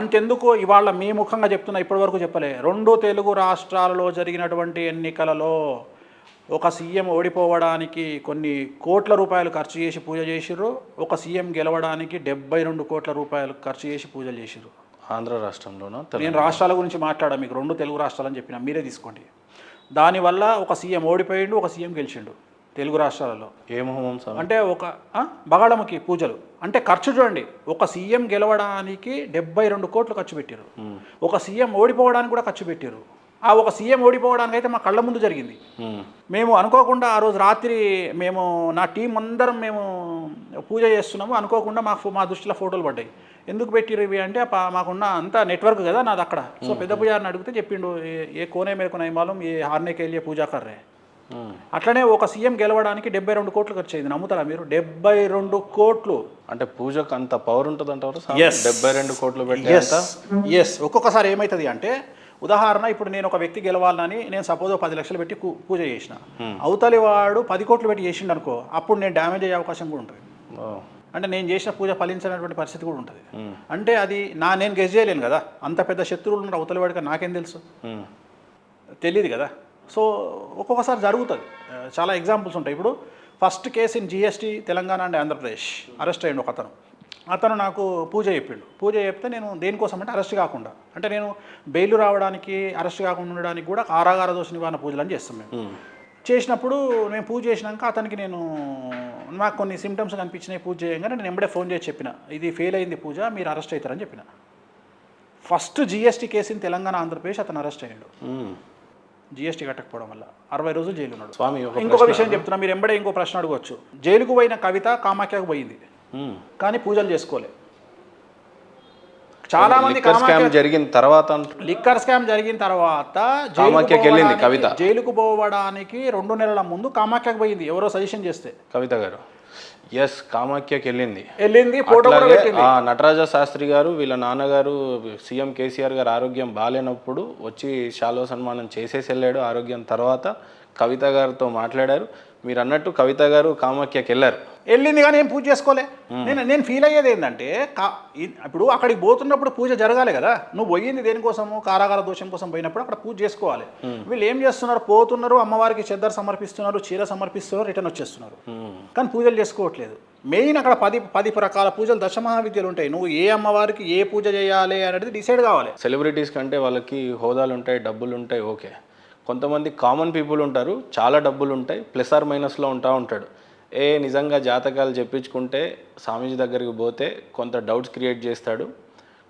అంతెందుకు ఇవాళ మీ ముఖంగా చెప్తున్నా, ఇప్పటివరకు చెప్పలే. 2 తెలుగు రాష్ట్రాలలో జరిగినటువంటి ఎన్నికలలో ఒక సీఎం ఓడిపోవడానికి కొన్ని కోట్ల రూపాయలు ఖర్చు చేసి పూజ చేసిర్రు, ఒక సీఎం గెలవడానికి 72 కోట్ల రూపాయలు ఖర్చు చేసి పూజలు చేసిర్రు. ఆంధ్ర రాష్ట్రంలోనో? నేను రాష్ట్రాల గురించి మాట్లాడా, మీకు 2 తెలుగు రాష్ట్రాలని చెప్పిన, మీరే తీసుకోండి. దానివల్ల ఒక సీఎం ఓడిపోయిండు, ఒక సీఎం గెలిచిండు తెలుగు రాష్ట్రాలలో. ఏం హోమం సార్? అంటే ఒక బగాళముఖి పూజలు. అంటే ఖర్చు చూడండి, ఒక సీఎం గెలవడానికి 72 కోట్లు ఖర్చు పెట్టారు, ఒక సీఎం ఓడిపోవడానికి కూడా ఖర్చు పెట్టారు. ఆ ఒక సీఎం ఓడిపోవడానికి అయితే మా కళ్ళ ముందు జరిగింది. మేము అనుకోకుండా ఆ రోజు రాత్రి మేము నా టీం అందరం మేము పూజ చేస్తున్నాము, అనుకోకుండా మా దృష్టిలో ఫోటోలు పడ్డాయి. ఎందుకు పెట్టిరు ఇవి అంటే, మాకున్న అంతా నెట్వర్క్ కదా నాది అక్కడ. సో పెద్ద పూజారిని అడిగితే చెప్పిండు, ఏ కోనే మేర కొనే మాలం ఏ హార్నేకి వెళ్ళి పూజా కర్రే. అట్లనే ఒక సీఎం గెలవడానికి 72 కోట్లు ఖర్చు అయింది. నమ్ముతారా మీరు? 72 కోట్లు. అంటే పూజకు అంత పవర్ ఉంటుంది అంటారు? 72 కోట్లు పెట్టి. ఎస్. ఒక్కొక్కసారి ఏమవుతుంది అంటే, ఉదాహరణ ఇప్పుడు నేను ఒక వ్యక్తి గెలవాలని నేను సపోజ్ 10 లక్షలు పెట్టి పూజ చేసిన, అవతలి వాడు 10 కోట్లు పెట్టి చేసిండు అనుకో, అప్పుడు నేను డ్యామేజ్ అయ్యే అవకాశం కూడా ఉంటుంది. అంటే నేను చేసిన పూజ ఫలించినటువంటి పరిస్థితి కూడా ఉంటుంది. అంటే అది నేను గెస్ చేయలేను కదా, అంత పెద్ద శత్రువులు ఉన్నారు అవతలి వాడికి, నాకేం తెలుసు? తెలియదు కదా. సో ఒక్కొక్కసారి జరుగుతుంది. చాలా ఎగ్జాంపుల్స్ ఉంటాయి. ఇప్పుడు first case in GST Telangana and Andhra Pradesh, arrest అయ్యిండు ఒక అతను నాకు పూజ చెప్పిండు. పూజ చెప్తే నేను దేనికోసం అంటే అరెస్ట్ కాకుండా, అంటే నేను బెయిల్ రావడానికి అరెస్ట్ కాకుండా ఉండడానికి కూడా కారాగార దోష నివారణ పూజలు అని చేస్తాం మేము. చేసినప్పుడు నేను పూజ చేసినాక అతనికి నాకు కొన్ని సిమ్టమ్స్ కనిపించినాయి పూజ చేయగానే, నేను ఎంబడే ఫోన్ చేసి చెప్పిన, ఇది ఫెయిల్ అయింది పూజ, మీరు అరెస్ట్ అవుతారని చెప్పిన. First GST case in Telangana Andhra Pradesh అతను అరెస్ట్ అయ్యాడు, జిఎస్టీ కట్టకపోవడం వల్ల 60 రోజులు జైలు ఉన్నాడు. స్వామి ఇంకొక విషయం చెప్తున్నా, మీరు ఎంబడే ఇంకో ప్రశ్న అడగవచ్చు. జైలుకు పోయిన కవిత కామాఖ్యకు పోయింది, కానీ పూజలు చేసుకోలే. చాలా మంది లిక్కర్ స్కామ్ జరిగిన తర్వాత కవిత జైలుకు పోవడానికి 2 నెలల ముందు కామాఖ్యకు పోయింది, ఎవరో సజెషన్ చేస్తే. కవిత గారు కామాఖ్యకి వెళ్ళింది. నటరాజ శాస్త్రి గారు వీళ్ళ నాన్నగారు సీఎం కేసీఆర్ గారు ఆరోగ్యం బాగాలేనప్పుడు వచ్చి శాలువ సన్మానం చేసేసి వెళ్ళాడు. ఆరోగ్యం తర్వాత కవిత గారితో మాట్లాడారు. మీరు అన్నట్టు కవిత గారు కామాఖ్యకి వెళ్ళింది కానీ ఏం పూజ చేసుకోలే. నేను ఫీల్ అయ్యేది ఏంటంటే, ఇప్పుడు అక్కడికి పోతున్నప్పుడు పూజ జరగాలి కదా. నువ్వు పోయింది దేనికోసము? కారాగార దోషం కోసం పోయినప్పుడు అక్కడ పూజ చేసుకోవాలి. వీళ్ళు ఏం చేస్తున్నారు? పోతున్నారు, అమ్మవారికి చెద్దరు సమర్పిస్తున్నారు, చీర సమర్పిస్తున్నారు, రిటర్న్ వచ్చేస్తున్నారు, కానీ పూజలు చేసుకోవట్లేదు. మెయిన్ అక్కడ 10 రకాల పూజలు, దశమహావిద్యలు ఉంటాయి. నువ్వు ఏ అమ్మవారికి ఏ పూజ చేయాలి అనేది డిసైడ్ కావాలి. సెలబ్రిటీస్ కంటే వాళ్ళకి హోదాలు ఉంటాయి, డబ్బులు ఉంటాయి, ఓకే. కొంతమంది కామన్ పీపుల్ ఉంటారు, చాలా డబ్బులు ఉంటాయి, ప్లస్ ఆర్ మైనస్లో ఉంటాడు. నిజంగా జాతకాలు చెప్పించుకుంటే స్వామీజీ దగ్గరికి పోతే కొంత డౌట్స్ క్రియేట్ చేస్తాడు,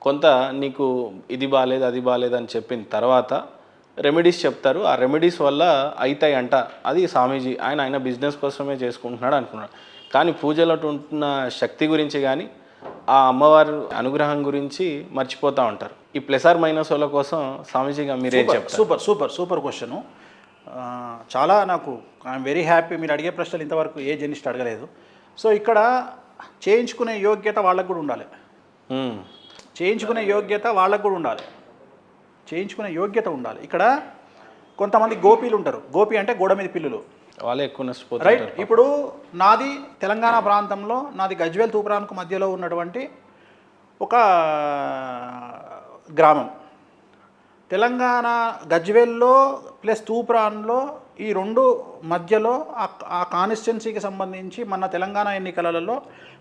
కొంత నీకు ఇది బాగాలేదు అది బాగాలేదు అని చెప్పిన తర్వాత రెమెడీస్ చెప్తారు. ఆ రెమెడీస్ వల్ల అవుతాయి అంట. అది స్వామీజీ ఆయన బిజినెస్ కోసమే చేసుకుంటున్నాడు అనుకున్నాడు. కానీ పూజలో ఉంటున్న శక్తి గురించి కానీ ఆ అమ్మవారి అనుగ్రహం గురించి మర్చిపోతూ ఉంటారు. ఈ ప్లస్ ఆర్ మైనస్ వాళ్ళ కోసం స్వామీజీగా మీరేం చెప్తారు? Super question. చాలా నాకు ఐఎమ్ వెరీ హ్యాపీ. మీరు అడిగే ప్రశ్నలు ఇంతవరకు ఏ జర్నలిస్ట్ అడగలేదు. సో ఇక్కడ చేయించుకునే యోగ్యత వాళ్ళకు కూడా ఉండాలి. చేయించుకునే యోగ్యత ఉండాలి. ఇక్కడ కొంతమంది గోపీలు ఉంటారు. గోపి అంటే గోడ మీద పిల్లులు, వాళ్ళే ఎక్కువ నష్టపోతారు. రైట్. ఇప్పుడు నాది తెలంగాణ ప్రాంతంలో, నాది గజ్వేల్ తూప్రాన్కు మధ్యలో ఉన్నటువంటి ఒక గ్రామం. తెలంగాణ గజ్వేల్లో ప్లస్ తూప్రాన్లో ఈ 2 మధ్యలో ఆ కాన్స్టిట్యున్సీకి సంబంధించి మన తెలంగాణ ఎన్నికలలో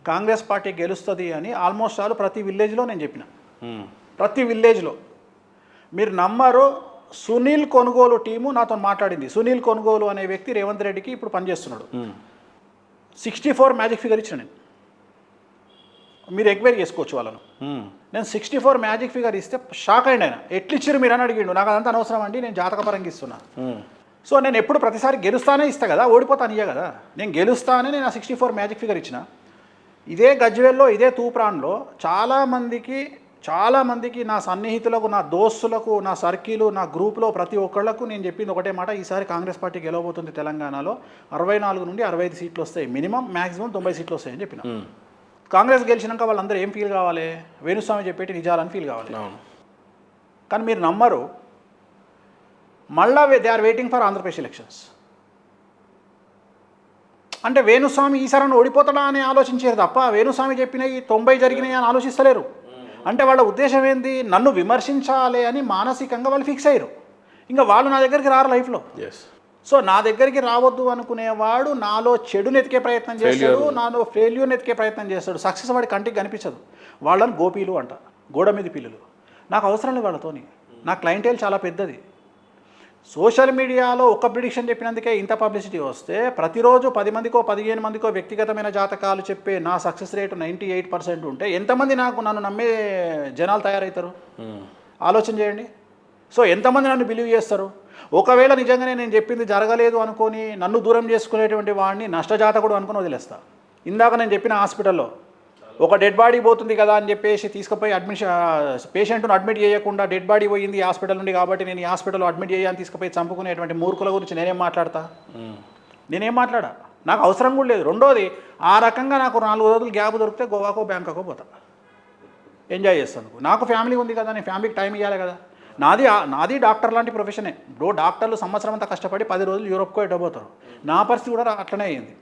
కాంగ్రెస్ పార్టీ గెలుస్తుంది అని ఆల్మోస్ట్ ఆల్ ప్రతి విలేజ్లో నేను చెప్పిన. ప్రతి విలేజ్లో మీరు నమ్మరు, సునీల్ కొనుగోలు టీము నాతో మాట్లాడింది. సునీల్ కొనుగోలు అనే వ్యక్తి రేవంత్ రెడ్డికి ఇప్పుడు పనిచేస్తున్నాడు. 64 మ్యాజిక్ ఫిగర్ ఇచ్చిన నేను. మీరు ఎంక్వైరీ చేసుకోవచ్చు వాళ్ళను. నేను 64 మ్యాజిక్ ఫిగర్ ఇస్తే షాక్ అయ్యిండు ఆయన. ఎట్లు ఇచ్చారు మీరు అని అడిగిండు. నాకు అదంతా అనవసరం అండి, నేను జాతకపరంగా ఇస్తున్నా. సో నేను ఎప్పుడు ప్రతిసారి గెలుస్తానే ఇస్తా కదా, ఓడిపోతాను ఇయ్య కదా. నేను గెలుస్తానే నేను ఆ 64 మ్యాజిక్ ఫిగర్ ఇచ్చిన. ఇదే గజ్వేల్లో, ఇదే తూప్రాన్లో చాలామందికి నా సన్నిహితులకు, నా దోస్తులకు, నా సర్కిలు, నా గ్రూప్లో ప్రతి ఒక్కళ్లకు నేను చెప్పింది ఒకటే మాట, ఈసారి కాంగ్రెస్ పార్టీ గెలవబోతుంది తెలంగాణలో. 64 నుండి 65 సీట్లు వస్తాయి, మినిమం మ్యాక్సిమం 90 సీట్లు వస్తాయని చెప్పిన. కాంగ్రెస్ గెలిచినాక వాళ్ళందరూ ఏం ఫీల్ కావాలి? వేణుస్వామి చెప్పేటి నిజాలని ఫీల్ కావాలి. కానీ మీరు నమ్మరు, మళ్ళా they are waiting for Andhra Pradesh elections. అంటే వేణుస్వామి ఈసారి ఓడిపోతాడా అని ఆలోచించారు తప్ప వేణుస్వామి చెప్పినవి 90 జరిగినాయి అని ఆలోచిస్తలేరు. అంటే వాళ్ళ ఉద్దేశం ఏంది, నన్ను విమర్శించాలి అని మానసికంగా వాళ్ళు ఫిక్స్ అయ్యారు. ఇంకా వాళ్ళు నా దగ్గరికి రారు లైఫ్లో. ఎస్. సో నా దగ్గరికి రావద్దు అనుకునేవాడు నాలో చెడుని ఎతికే ప్రయత్నం చేస్తాడు, నాలో ఫెయిల్యూర్ని ఎతికే ప్రయత్నం చేస్తాడు. సక్సెస్ వాడి కంటికి కనిపించదు. వాళ్ళని గోపీలు అంట, గోడ మీద పిల్లలు. నాకు అవసరం లేదు వాళ్ళతోని. నా క్లయింటేల్ చాలా పెద్దది. సోషల్ మీడియాలో ఒక ప్రిడిక్షన్ చెప్పినందుకే ఇంత పబ్లిసిటీ వస్తే, ప్రతిరోజు 10 మందికో 15 మందికో వ్యక్తిగతమైన జాతకాలు చెప్పే నా సక్సెస్ రేటు 98% ఉంటే ఎంతమంది నన్ను నమ్మే జనాలు తయారవుతారు ఆలోచన చేయండి. సో ఎంతమంది నన్ను బిలీవ్ చేస్తారు? ఒకవేళ నిజంగానే నేను చెప్పింది జరగలేదు అనుకొని నన్ను దూరం చేసుకునేటువంటి వాడిని నష్టజాతకుడు అనుకుని వదిలేస్తా. ఇందాక నేను చెప్పిన హాస్పిటల్లో ఒక డెడ్ బాడీ పోతుంది కదా అని చెప్పేసి తీసుకుపోయి పేషెంట్ను అడ్మిట్ చేయకుండా, డెడ్ బాడీ పోయింది ఈ హాస్పిటల్ నుండి కాబట్టి నేను ఈ హాస్పిటల్లో అడ్మిట్ చేయని తీసుకుపోయి చంపుకునేటువంటి మూర్ఖుల గురించి నేనేం మాట్లాడతా? నేనేం మాట్లాడా? నాకు అవసరం కూడా లేదు. రెండోది, ఆ రకంగా నాకు 4 రోజులు గ్యాప్ దొరికితే గోవాకో బ్యాంకాకో పోతా, ఎంజాయ్ చేస్తాను. నాకు ఫ్యామిలీ ఉంది కదా, నేను ఫ్యామిలీకి టైం ఇవ్వాలి కదా. నాది డాక్టర్ లాంటి ప్రొఫెషనే బ్రో. డాక్టర్లు సంవత్సరం అంతా కష్టపడి 10 రోజులు యూరోప్కో ఎట్టబోతారు. నా పరిస్థితి కూడా అట్లనే అయింది.